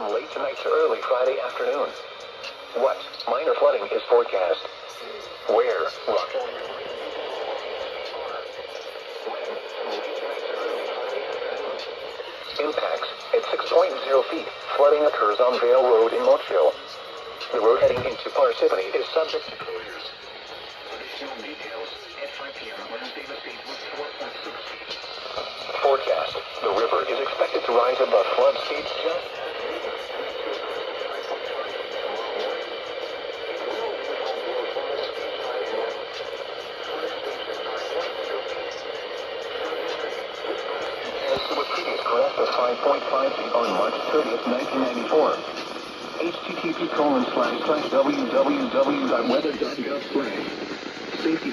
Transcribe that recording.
from late tonight to early Friday afternoon. What minor flooding is forecast? Where? Rock. Impacts at 6.0 feet. Flooding occurs on Vale Road in Montreal. The road heading into Parsippany is subject to closures. Additional details at 5 p.m. Wednesday, the state was 4.6 feet. Forecast. The river is expected to rise above flood stage just. As to a previous crest of 5.5 feet on March 30th, 1994. http://www.weather.gov/safety/